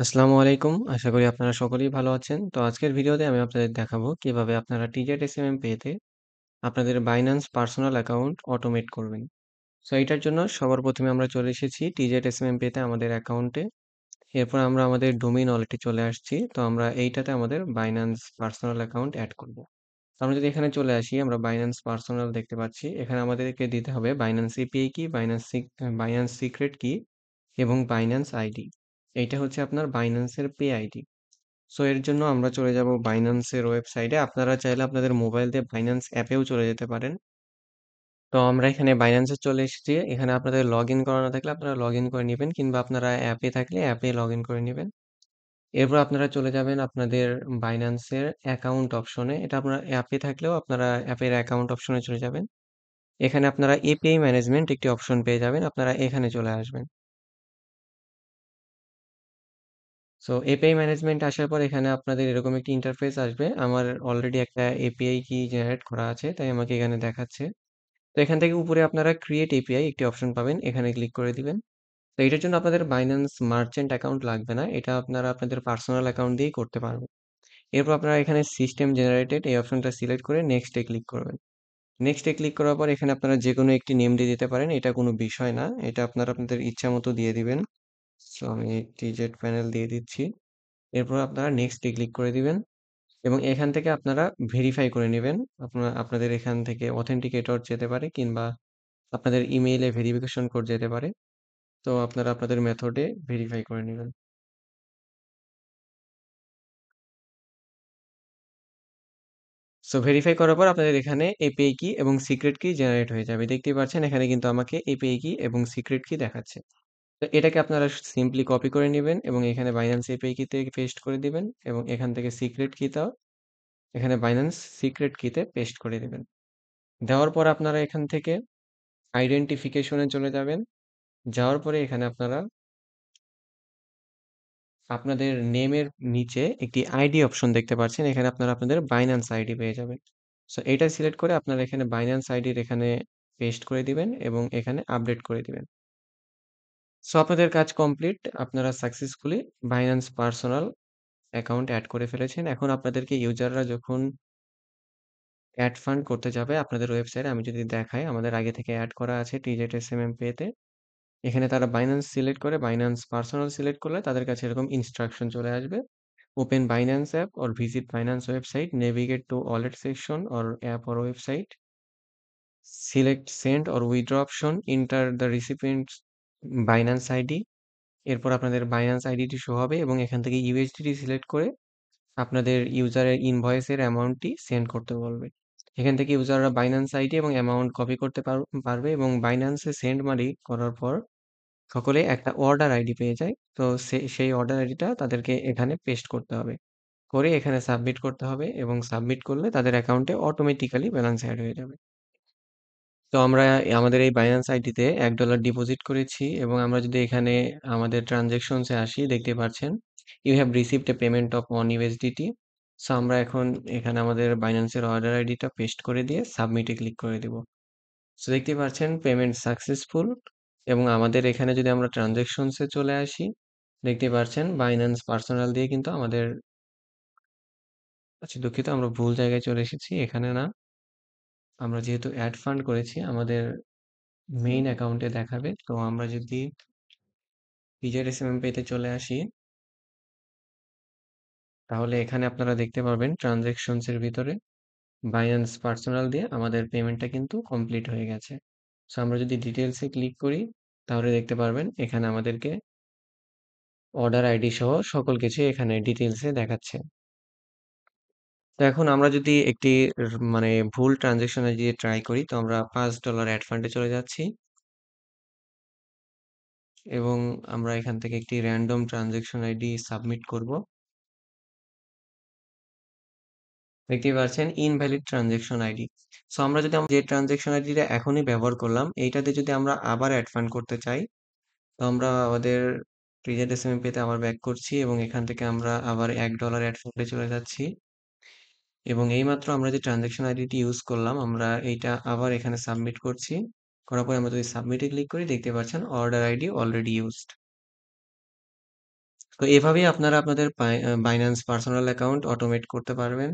আসসালামু আলাইকুম। আশা করি আপনারা সকলেই ভালো আছেন। তো আজকের ভিডিওতে আমি আপনাদের দেখাবো কিভাবে আপনারা TZSMM Pay তে আপনাদের Binance পার্সোনাল অ্যাকাউন্ট অটোমেট করবেন। সো এইটার জন্য সবার ১ম এ আমরা চলে এসেছি TZSMM Pay তে আমাদের অ্যাকাউন্টে। এরপর আমরা আমাদের ডোমেইন ওয়ালেটে চলে আসছি। তো আমরা এইটাতে আমাদের Binance পার্সোনাল অ্যাকাউন্ট এড করব। তো আমরা যদি এখানে চলে আসি, আমরা Binance পার্সোনাল দেখতে পাচ্ছি। এখানে আমাদেরকে দিতে হবে Binance API কি, Binance সিক্রেট কি এবং Binance আইডি। এইটা হচ্ছে আপনার Binance এর পে আইডি। সো এর জন্য আমরা চলে যাব বাইন্যান্সের ওয়েবসাইটে। আপনারা চাইলে আপনাদের মোবাইল দিয়ে বাইন্যান্স অ্যাপেও চলে যেতে পারেন। তো আমরা এখানে বাইন্যান্সে চলে এসেছি। এখানে আপনাদের লগইন করা না থাকলে আপনারা লগইন করে নিবেন, কিংবা আপনারা অ্যাপে থাকলে অ্যাপে লগইন করে নিবেন। এরপর আপনারা চলে যাবেন আপনাদের বাইন্যান্সের অ্যাকাউন্ট অপশনে। এটা আপনারা অ্যাপে থাকলেও আপনারা অ্যাপের অ্যাকাউন্ট অপশনে চলে যাবেন। এখানে আপনারা এপিআই ম্যানেজমেন্ট একটি অপশন পেয়ে যাবেন। আপনারা এখানে চলে আসবেন। সো এপিআই ম্যানেজমেন্ট আসার পর এখানে আপনাদের এরকম একটি ইন্টারফেস আসবে। আমার অলরেডি একটা এপিআই কি জেনারেট করা আছে, তাই আমাকে এখানে দেখাচ্ছে। তো এখান থেকে উপরে আপনারা ক্রিয়েট এপিআই একটি অপশন পাবেন, এখানে ক্লিক করে দিবেন। তো এটার জন্য আপনাদের বাইন্যান্স মার্চেন্ট অ্যাকাউন্ট লাগবে না, এটা আপনারা আপনাদের পার্সোনাল অ্যাকাউন্ট দিয়েই করতে পারবেন। এরপর আপনারা এখানে সিস্টেম জেনারেটেড এই অপশনটা সিলেক্ট করে নেক্সটে ক্লিক করবেন। নেক্সটে ক্লিক করার পর এখানে আপনারা যে কোনো একটি নেম দিয়ে দিতে পারেন, এটা কোনো বিষয় না, এটা আপনারা আপনাদের ইচ্ছা মতো দিয়ে দিবেন। সো আমি টিজেট প্যানেল দিয়ে দিচ্ছি। এরপর আপনারা নেক্সট এ ক্লিক করে দিবেন এবং এখান থেকে আপনারা ভেরিফাই করে নেবেন। আপনাদের এখান থেকে অথেন্টিকেটর যেতে পারে, কিংবা আপনাদের ইমেইলে ভেরিফিকেশন কোড যেতে পারে। তো আপনারা আপনাদের মেথডে ভেরিফাই করে নেবেন। সো ভেরিফাই করার পর আপনাদের এখানে এপিআই কি এবং সিক্রেট কি জেনারেট হয়ে যাবে। দেখতেই পাচ্ছেন এখানে কিন্তু আমাকে এপিআই কি এবং সিক্রেট কি দেখাচ্ছে। তো এটাকে আপনারা সিম্পলি কপি করে নেবেন এবং এখানে বাইন্যান্স এপিআই কিতে পেস্ট করে দিবেন এবং এখান থেকে সিক্রেট কিটাও এখানে বাইন্যান্স সিক্রেট কিতে পেস্ট করে দিবেন। দেওয়ার পর আপনারা এখান থেকে আইডেন্টিফিকেশনে চলে যাবেন। যাওয়ার পরে এখানে আপনারা আপনাদের নেমের নিচে একটি আইডি অপশন দেখতে পাচ্ছেন। এখানে আপনারা আপনাদের বাইন্যান্স আইডি পেয়ে যাবেন। সো এটা সিলেক্ট করে আপনারা এখানে বাইন্যান্স আইডির এখানে পেস্ট করে দিবেন এবং এখানে আপডেট করে দিবেন। সো আপনাদের কাজ কমপ্লিট। আপনারা successfully Binance personal account add করে ফেলেছেন। এখন আপনাদেরকে ইউজাররা যখন এড ফান্ড করতে যাবে আপনাদের ওয়েবসাইটে, আমি যদি দেখাই, আমাদের আগে থেকে এড করা আছে TZSMM Pay তে। এখানে তারা বাইন্যান্স সিলেক্ট করে বাইন্যান্স পার্সোনাল সিলেক্ট করলে তাদের কাছে এরকম ইনস্ট্রাকশন চলে আসবে। Open Binance app or visit Binance website, navigate two wallet section or app or website, select send or withdraw option, enter the রিসিপিয়েন্টস Binance ID. এরপর আপনাদের বাইন্যান্স আইডিটি শো হবে এবং এখান থেকে ইউএসডিটি সিলেক্ট করে আপনাদের ইউজারের ইনভয়েসের অ্যামাউন্টটি সেন্ড করতে বলবে। এখান থেকে ইউজাররা বাইন্যান্স আইডি এবং অ্যামাউন্ট কপি করতে পারবে এবং বাইন্যান্সে সেন্ড মানি করার পর সকলে একটা অর্ডার আইডি পেয়ে যায়। তো সেই অর্ডার আইডিটা তাদেরকে এখানে পেস্ট করতে হবে। করে এখানে সাবমিট করতে হবে এবং সাবমিট করলে তাদের অ্যাকাউন্টে অটোমেটিক্যালি ব্যালেন্স এড হয়ে যাবে। তো আমরা আমাদের এই বাইন্যান্স আইডিতে $1 ডিপোজিট করেছি এবং আমরা যদি এখানে আমাদের ট্রানজ্যাকশনস এ আসি, দেখতে পাচ্ছেন you have received a payment of 1 USDT। So আমরা এখন এখানে আমাদের বাইন্যান্সের অর্ডার আইডিটা পেস্ট করে দিয়ে সাবমিটে ক্লিক করে দিব। সো দেখতে পাচ্ছেন পেমেন্ট সাকসেসফুল। এবং আমাদের এখানে যদি আমরা ট্রানজ্যাকশনস এ চলে আসি, দেখতে পাচ্ছেন বাইন্যান্স পার্সোনাল দিয়ে কিন্তু আমাদের, আচ্ছা দুঃখিত, আমরা ভুল জায়গায় চলে এসেছি, এখানে না। আমরা যেহেতু অ্যাড ফান্ড করেছি আমাদের মেইন অ্যাকাউন্টে দেখাবে। তো আমরা যদি TZSMM Pay তে চলে আসি, তাহলে এখানে আপনারা দেখতে পারবেন ট্রানজ্যাকশনস এর ভিতরে বাইন্যান্স পার্সোনাল দিয়ে আমাদের পেমেন্টটা কিন্তু কমপ্লিট হয়ে গেছে। সো আমরা যদি ডিটেলসে ক্লিক করি, তাহলে দেখতে পারবেন এখানে আমাদেরকে অর্ডার আইডি সহ সকল কিছু এখানে ডিটেলসে দেখাচ্ছে। তো এখন আমরা যদি একটি মানে ভুল ট্রানজ্যাকশন দিয়ে ট্রাই করি, তো আমরা $5 অ্যাড ফান্ডে চলে যাচ্ছি এবং আমরা এখান থেকে একটি র্যান্ডম ট্রানজ্যাকশন আইডি সাবমিট করব। দেখতেই পাচ্ছেন ইনভ্যালিড ট্রানজ্যাকশন আইডি। সো আমরা যদি যে ট্রানজ্যাকশন আইডিটা এখনই ব্যবহার করলাম, এইটাতে যদি আমরা আবার অ্যাড ফান্ড করতে চাই, তো আমরা আমাদের TZSMM Pay তে আবার ব্যাক করছি এবং এখান থেকে আমরা আবার $1 অ্যাড ফান্ডে চলে যাচ্ছি এবং এইমাত্র আমরা যে ট্রানজ্যাকশন আইডিটি ইউজ করলাম আমরা এইটা আবার এখানে সাবমিট করছি। করার পরে আমরা যদি সাবমিটে ক্লিক করি, দেখতে পাচ্ছেন অর্ডার আইডি অলরেডি ইউজড। তো এভাবেই আপনারা আপনাদের Binance পার্সোনাল অ্যাকাউন্ট অটোমেট করতে পারবেন।